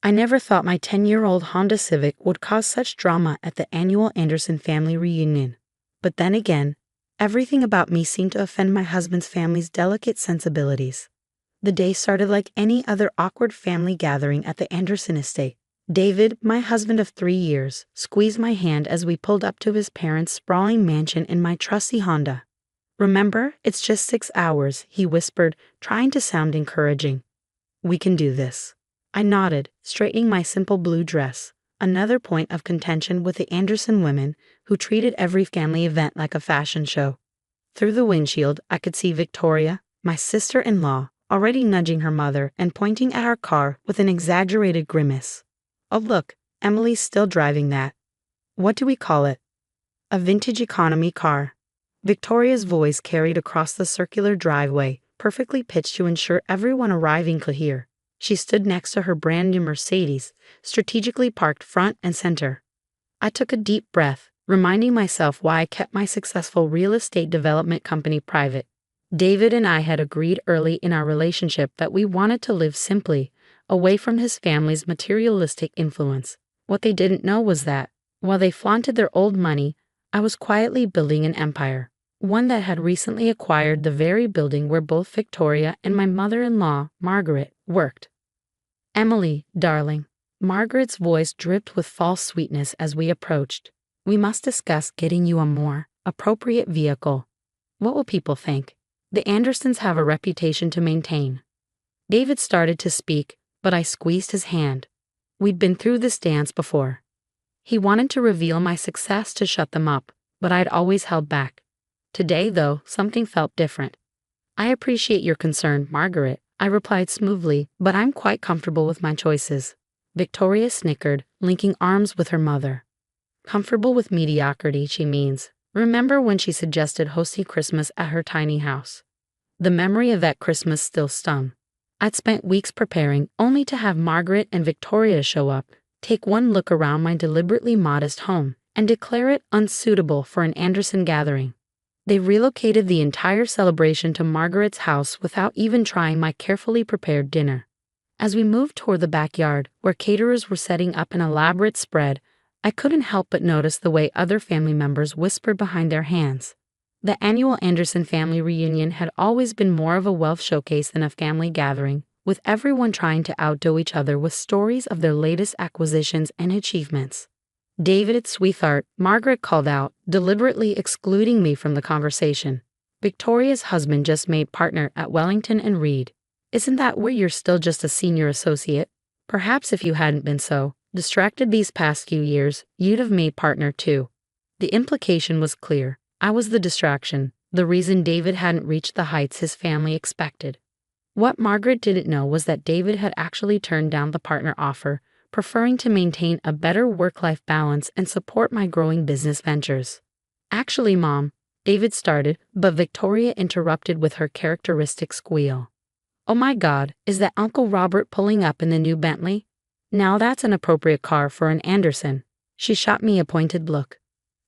I never thought my 10-year-old Honda Civic would cause such drama at the annual Anderson family reunion. But then again, everything about me seemed to offend my husband's family's delicate sensibilities. The day started like any other awkward family gathering at the Anderson estate. David, my husband of 3 years, squeezed my hand as we pulled up to his parents' sprawling mansion in my trusty Honda. "Remember, it's just 6 hours," he whispered, trying to sound encouraging. "We can do this." I nodded, straightening my simple blue dress, another point of contention with the Anderson women, who treated every family event like a fashion show. Through the windshield, I could see Victoria, my sister-in-law, already nudging her mother and pointing at our car with an exaggerated grimace. "Oh look, Emily's still driving that. What do we call it?" "A vintage economy car." Victoria's voice carried across the circular driveway, perfectly pitched to ensure everyone arriving could hear. She stood next to her brand new Mercedes, strategically parked front and center. I took a deep breath, reminding myself why I kept my successful real estate development company private. David and I had agreed early in our relationship that we wanted to live simply, away from his family's materialistic influence. What they didn't know was that, while they flaunted their old money, I was quietly building an empire, one that had recently acquired the very building where both Victoria and my mother-in-law, Margaret, worked. "Emily, darling." Margaret's voice dripped with false sweetness as we approached. "We must discuss getting you a more appropriate vehicle. What will people think? The Andersons have a reputation to maintain." David started to speak, but I squeezed his hand. We'd been through this dance before. He wanted to reveal my success to shut them up, but I'd always held back. Today, though, something felt different. "I appreciate your concern, Margaret," I replied smoothly, "but I'm quite comfortable with my choices." Victoria snickered, linking arms with her mother. "Comfortable with mediocrity, she means. Remember when she suggested hosting Christmas at her tiny house?" The memory of that Christmas still stung. I'd spent weeks preparing, only to have Margaret and Victoria show up, take one look around my deliberately modest home, and declare it unsuitable for an Anderson gathering. They relocated the entire celebration to Margaret's house without even trying my carefully prepared dinner. As we moved toward the backyard, where caterers were setting up an elaborate spread, I couldn't help but notice the way other family members whispered behind their hands. The annual Anderson family reunion had always been more of a wealth showcase than a family gathering, with everyone trying to outdo each other with stories of their latest acquisitions and achievements. "David, sweetheart," Margaret called out, deliberately excluding me from the conversation. "Victoria's husband just made partner at Wellington and Reed. Isn't that where you're still just a senior associate? Perhaps if you hadn't been so distracted these past few years, you'd have made partner too." The implication was clear. I was the distraction, the reason David hadn't reached the heights his family expected. What Margaret didn't know was that David had actually turned down the partner offer, preferring to maintain a better work-life balance and support my growing business ventures. "Actually, Mom," David started, but Victoria interrupted with her characteristic squeal. "Oh my God, is that Uncle Robert pulling up in the new Bentley? Now that's an appropriate car for an Anderson." She shot me a pointed look.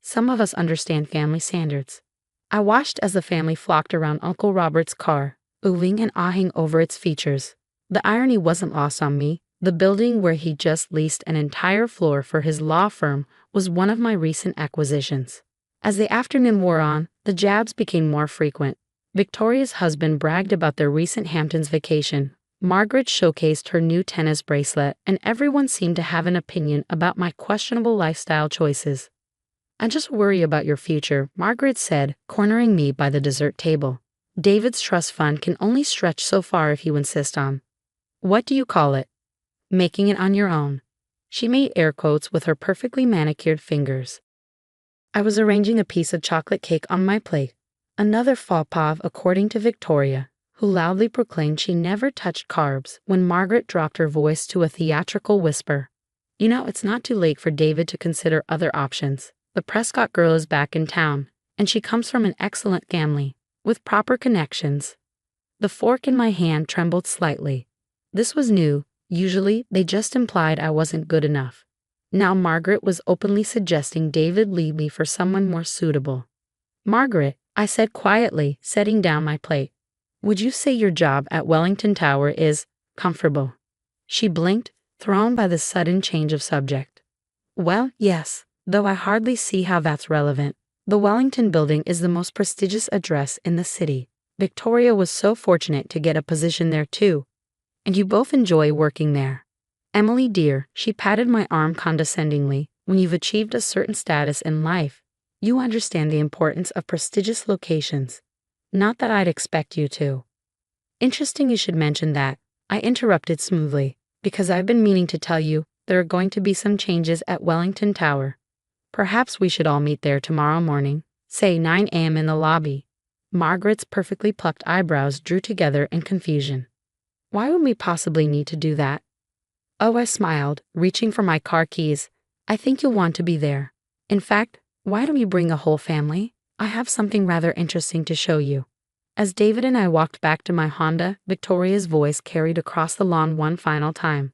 Some of us understand family standards. I watched as the family flocked around Uncle Robert's car, oohing and ahhing over its features. The irony wasn't lost on me. The building where he just leased an entire floor for his law firm was one of my recent acquisitions. As the afternoon wore on, the jabs became more frequent. Victoria's husband bragged about their recent Hamptons vacation. Margaret showcased her new tennis bracelet, and everyone seemed to have an opinion about my questionable lifestyle choices. "I just worry about your future," Margaret said, cornering me by the dessert table. "David's trust fund can only stretch so far if you insist on." "What do you call it?" "Making it on your own." She made air quotes with her perfectly manicured fingers. I was arranging a piece of chocolate cake on my plate. Another faux pas according to Victoria, who loudly proclaimed she never touched carbs when Margaret dropped her voice to a theatrical whisper. "You know, it's not too late for David to consider other options. The Prescott girl is back in town, and she comes from an excellent family, with proper connections." The fork in my hand trembled slightly. This was new. Usually, they just implied I wasn't good enough. Now Margaret was openly suggesting David leave me for someone more suitable. "Margaret," I said quietly, setting down my plate, "would you say your job at Wellington Tower is comfortable?" She blinked, thrown by the sudden change of subject. Well, yes, though I hardly see how that's relevant. The Wellington Building is the most prestigious address in the city. Victoria was so fortunate to get a position there too. And you both enjoy working there. Emily dear, she patted my arm condescendingly, when you've achieved a certain status in life, you understand the importance of prestigious locations. Not that I'd expect you to. Interesting you should mention that, I interrupted smoothly, because I've been meaning to tell you there are going to be some changes at Wellington Tower. Perhaps we should all meet there tomorrow morning, say 9 a.m. in the lobby. Margaret's perfectly plucked eyebrows drew together in confusion. Why would we possibly need to do that? Oh, I smiled, reaching for my car keys. I think you'll want to be there. In fact, why don't you bring a whole family? I have something rather interesting to show you. As David and I walked back to my Honda, Victoria's voice carried across the lawn one final time.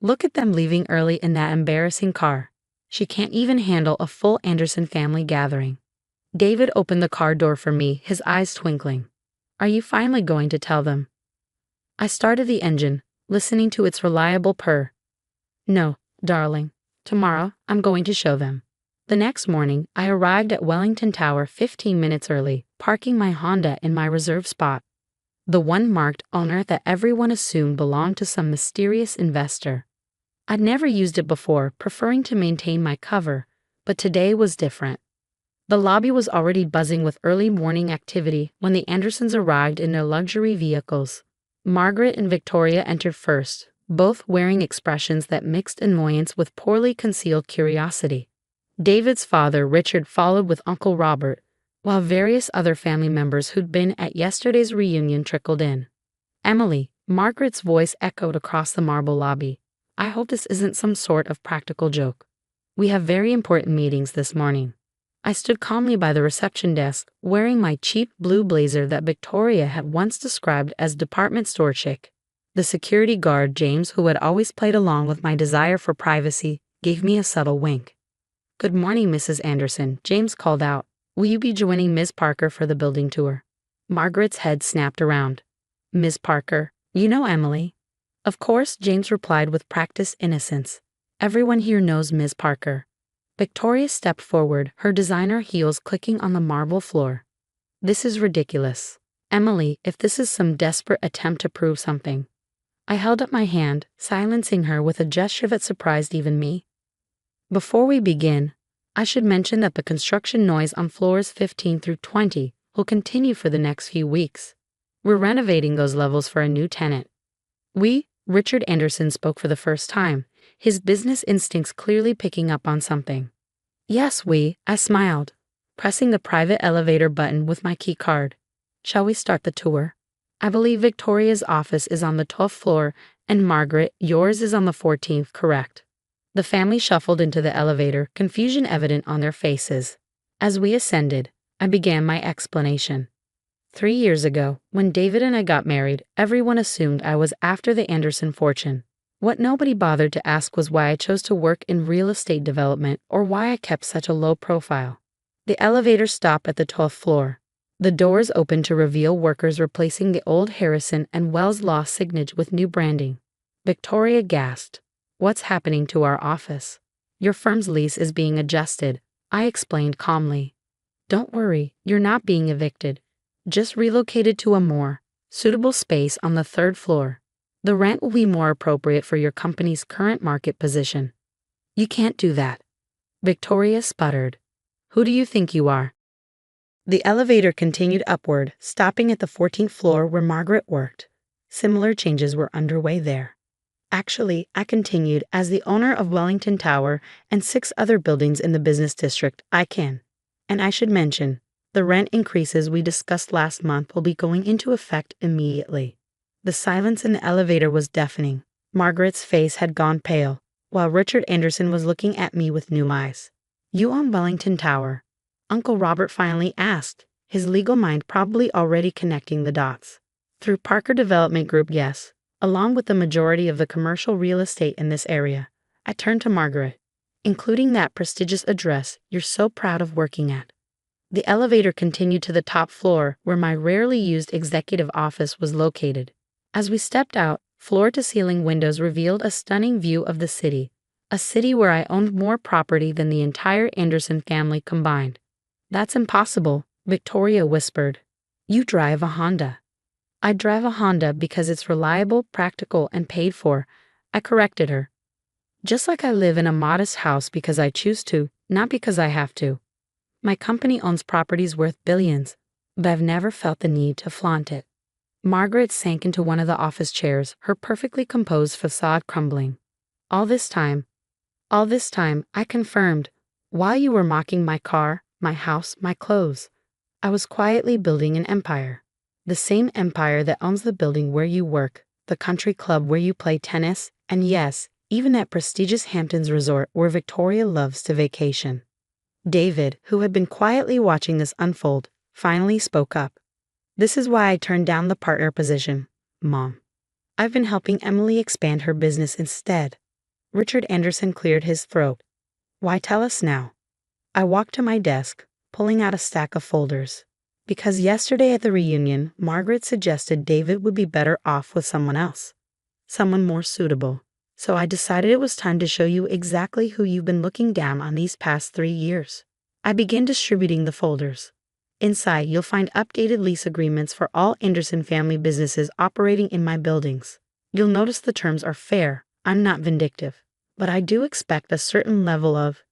Look at them leaving early in that embarrassing car. She can't even handle a full Anderson family gathering. David opened the car door for me, his eyes twinkling. Are you finally going to tell them? I started the engine, listening to its reliable purr. No, darling. Tomorrow, I'm going to show them. The next morning, I arrived at Wellington Tower 15 minutes early, parking my Honda in my reserved spot. The one marked owner that everyone assumed belonged to some mysterious investor. I'd never used it before, preferring to maintain my cover, but today was different. The lobby was already buzzing with early morning activity when the Andersons arrived in their luxury vehicles. Margaret and Victoria entered first, both wearing expressions that mixed annoyance with poorly concealed curiosity. David's father, Richard, followed with Uncle Robert, while various other family members who'd been at yesterday's reunion trickled in. Emily, Margaret's voice echoed across the marble lobby. I hope this isn't some sort of practical joke. We have very important meetings this morning. I stood calmly by the reception desk, wearing my cheap blue blazer that Victoria had once described as department store chic. The security guard, James, who had always played along with my desire for privacy, gave me a subtle wink. Good morning, Mrs. Anderson, James called out. Will you be joining Ms. Parker for the building tour? Margaret's head snapped around. Ms. Parker, you know Emily. Of course, James replied with practiced innocence. Everyone here knows Ms. Parker. Victoria stepped forward, her designer heels clicking on the marble floor. This is ridiculous. Emily, if this is some desperate attempt to prove something. I held up my hand, silencing her with a gesture that surprised even me. Before we begin, I should mention that the construction noise on floors 15 through 20 will continue for the next few weeks. We're renovating those levels for a new tenant. Richard Anderson spoke for the first time, his business instincts clearly picking up on something. Yes, I smiled, pressing the private elevator button with my key card. Shall we start the tour? I believe Victoria's office is on the 12th floor, and Margaret, yours is on the 14th, correct? The family shuffled into the elevator, confusion evident on their faces. As we ascended, I began my explanation. 3 years ago, when David and I got married, everyone assumed I was after the Anderson fortune. What nobody bothered to ask was why I chose to work in real estate development or why I kept such a low profile. The elevator stopped at the 12th floor. The doors opened to reveal workers replacing the old Harrison and Wells Law signage with new branding. Victoria gasped. What's happening to our office? Your firm's lease is being adjusted, I explained calmly. Don't worry, you're not being evicted. Just relocated to a more suitable space on the 3rd floor. The rent will be more appropriate for your company's current market position. You can't do that. Victoria sputtered. Who do you think you are? The elevator continued upward, stopping at the 14th floor where Margaret worked. Similar changes were underway there. Actually, I continued, as the owner of Wellington Tower and 6 other buildings in the business district, I can. And I should mention, the rent increases we discussed last month will be going into effect immediately. The silence in the elevator was deafening. Margaret's face had gone pale, while Richard Anderson was looking at me with new eyes. You own Wellington Tower? Uncle Robert finally asked, his legal mind probably already connecting the dots. Through Parker Development Group, yes, along with the majority of the commercial real estate in this area. I turned to Margaret. Including that prestigious address you're so proud of working at. The elevator continued to the top floor where my rarely used executive office was located. As we stepped out, Floor-to-ceiling windows revealed a stunning view of the city, a city where I owned more property than the entire Anderson family combined. That's impossible, Victoria whispered. You drive a Honda. I drive a Honda because it's reliable, practical, and paid for, I corrected her. Just like I live in a modest house because I choose to, not because I have to. My company owns properties worth billions, but I've never felt the need to flaunt it. Margaret sank into one of the office chairs, her perfectly composed facade crumbling. All this time, I confirmed, while you were mocking my car, my house, my clothes, I was quietly building an empire. The same empire that owns the building where you work, the country club where you play tennis, and yes, even that prestigious Hamptons resort where Victoria loves to vacation. David, who had been quietly watching this unfold, finally spoke up. This is why I turned down the partner position, Mom. I've been helping Emily expand her business instead. Richard Anderson cleared his throat. Why tell us now? I walked to my desk, pulling out a stack of folders. Because yesterday at the reunion, Margaret suggested David would be better off with someone else. Someone more suitable. So I decided it was time to show you exactly who you've been looking down on these past 3 years. I began distributing the folders. Inside, you'll find updated lease agreements for all Anderson family businesses operating in my buildings. You'll notice the terms are fair. I'm not vindictive. But I do expect a certain level of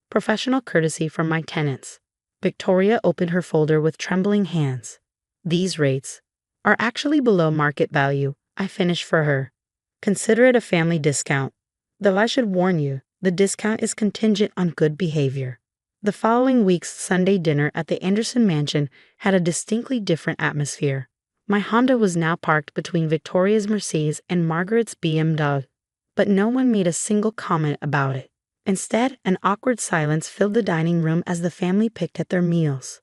professional courtesy from my tenants. Victoria opened her folder with trembling hands. These rates are actually below market value, I finished for her. Consider it a family discount. Though I should warn you, the discount is contingent on good behavior. The following week's Sunday dinner at the Anderson Mansion had a distinctly different atmosphere. My Honda was now parked between Victoria's Mercedes and Margaret's BMW, but no one made a single comment about it. Instead, an awkward silence filled the dining room as the family picked at their meals.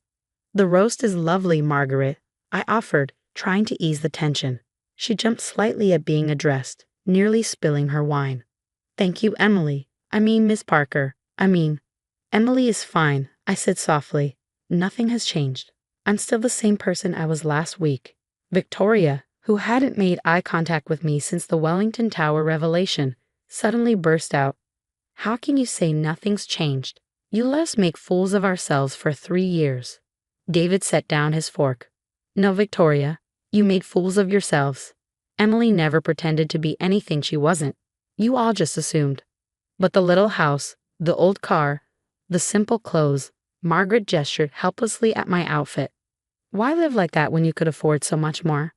The roast is lovely, Margaret, I offered, trying to ease the tension. She jumped slightly at being addressed, nearly spilling her wine. Thank you, Emily. Miss Parker. Emily is fine, I said softly. Nothing has changed. I'm still the same person I was last week. Victoria, who hadn't made eye contact with me since the Wellington Tower revelation, suddenly burst out. How can you say nothing's changed? You let us make fools of ourselves for 3 years. David set down his fork. No, Victoria, you made fools of yourselves. Emily never pretended to be anything she wasn't. You all just assumed. But the little house, the old car, the simple clothes, Margaret gestured helplessly at my outfit. Why live like that when you could afford so much more?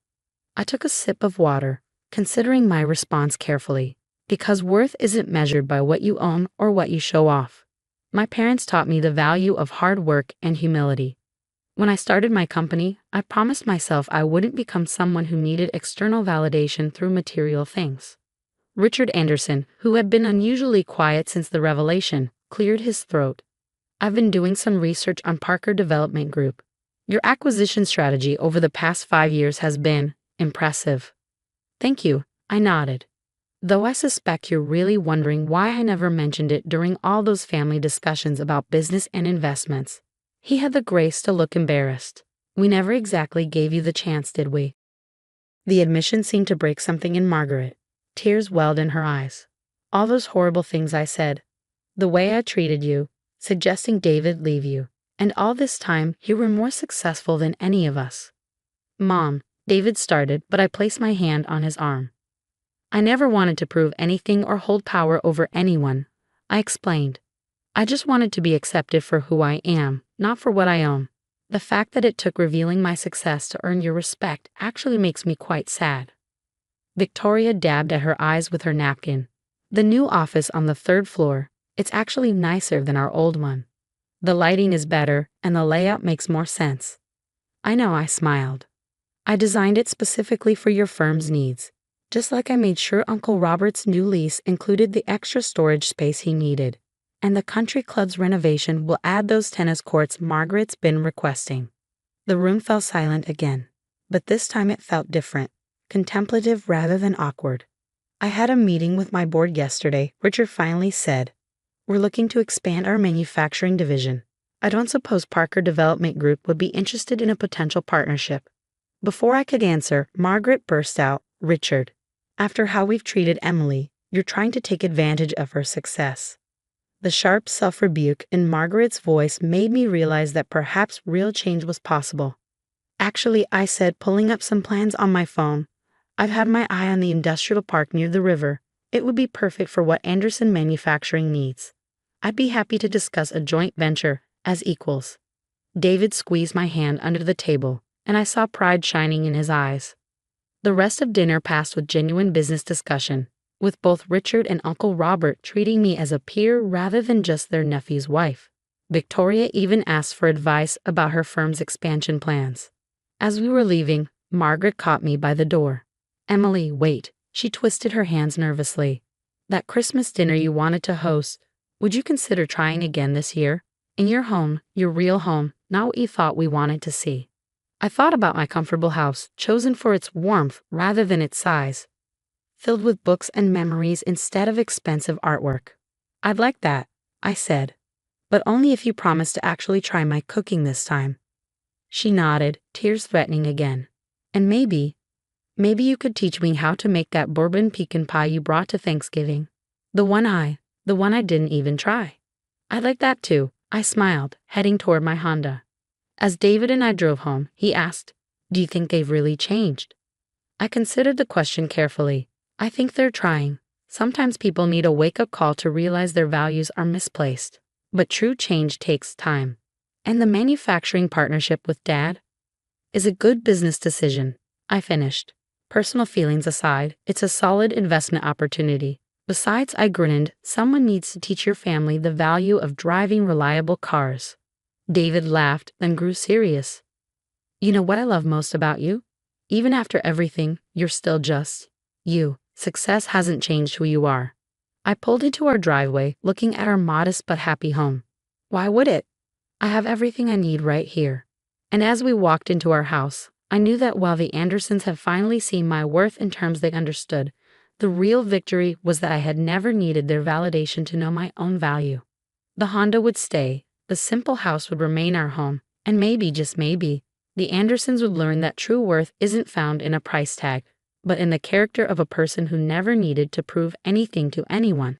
I took a sip of water, considering my response carefully. Because worth isn't measured by what you own or what you show off. My parents taught me the value of hard work and humility. When I started my company, I promised myself I wouldn't become someone who needed external validation through material things. Richard Anderson, who had been unusually quiet since the revelation, cleared his throat. I've been doing some research on Parker Development Group. Your acquisition strategy over the past 5 years has been impressive. Thank you, I nodded. Though I suspect you're really wondering why I never mentioned it during all those family discussions about business and investments. He had the grace to look embarrassed. We never exactly gave you the chance, did we? The admission seemed to break something in Margaret. Tears welled in her eyes. All those horrible things I said. The way I treated you, suggesting David leave you. And all this time, you were more successful than any of us. Mom, David started, but I placed my hand on his arm. I never wanted to prove anything or hold power over anyone, I explained. I just wanted to be accepted for who I am, not for what I own. The fact that it took revealing my success to earn your respect actually makes me quite sad. Victoria dabbed at her eyes with her napkin. The new office on the 3rd floor, it's actually nicer than our old one. The lighting is better and the layout makes more sense. I know, I smiled. I designed it specifically for your firm's needs. Just like I made sure Uncle Robert's new lease included the extra storage space he needed. And the country club's renovation will add those tennis courts Margaret's been requesting. The room fell silent again, but this time it felt different, contemplative rather than awkward. I had a meeting with my board yesterday, Richard finally said. We're looking to expand our manufacturing division. I don't suppose Parker Development Group would be interested in a potential partnership. Before I could answer, Margaret burst out, Richard, After how we've treated Emily, you're trying to take advantage of her success." The sharp self-rebuke in Margaret's voice made me realize that perhaps real change was possible. "Actually," I said, pulling up some plans on my phone, "I've had my eye on the industrial park near the river. It would be perfect for what Anderson Manufacturing needs. I'd be happy to discuss a joint venture as equals." David squeezed my hand under the table, and I saw pride shining in his eyes. The rest of dinner passed with genuine business discussion, with both Richard and Uncle Robert treating me as a peer rather than just their nephew's wife. Victoria even asked for advice about her firm's expansion plans. As we were leaving, Margaret caught me by the door. "Emily, wait." She twisted her hands nervously. "That Christmas dinner you wanted to host, would you consider trying again this year? In your home, your real home, not what you thought we wanted to see." I thought about my comfortable house, chosen for its warmth rather than its size, filled with books and memories instead of expensive artwork. "I'd like that," I said, "but only if you promise to actually try my cooking this time." She nodded, tears threatening again. "And maybe you could teach me how to make that bourbon pecan pie you brought to Thanksgiving. The one I didn't even try." "I'd like that too," I smiled, heading toward my Honda. As David and I drove home, he asked, "Do you think they've really changed?" I considered the question carefully. I think they're trying. Sometimes people need a wake-up call to realize their values are misplaced. But true change takes time. And the manufacturing partnership with Dad is a good business decision. I finished. Personal feelings aside, it's a solid investment opportunity. Besides, I grinned, someone needs to teach your family the value of driving reliable cars. David laughed, then grew serious. "You know what I love most about you? Even after everything, you're still just you. Success hasn't changed who you are." I pulled into our driveway, looking at our modest but happy home. "Why would it? I have everything I need right here." And as we walked into our house, I knew that while the Andersons had finally seen my worth in terms they understood, the real victory was that I had never needed their validation to know my own value. The Honda would stay, the simple house would remain our home, and maybe, just maybe, the Andersons would learn that true worth isn't found in a price tag, but in the character of a person who never needed to prove anything to anyone.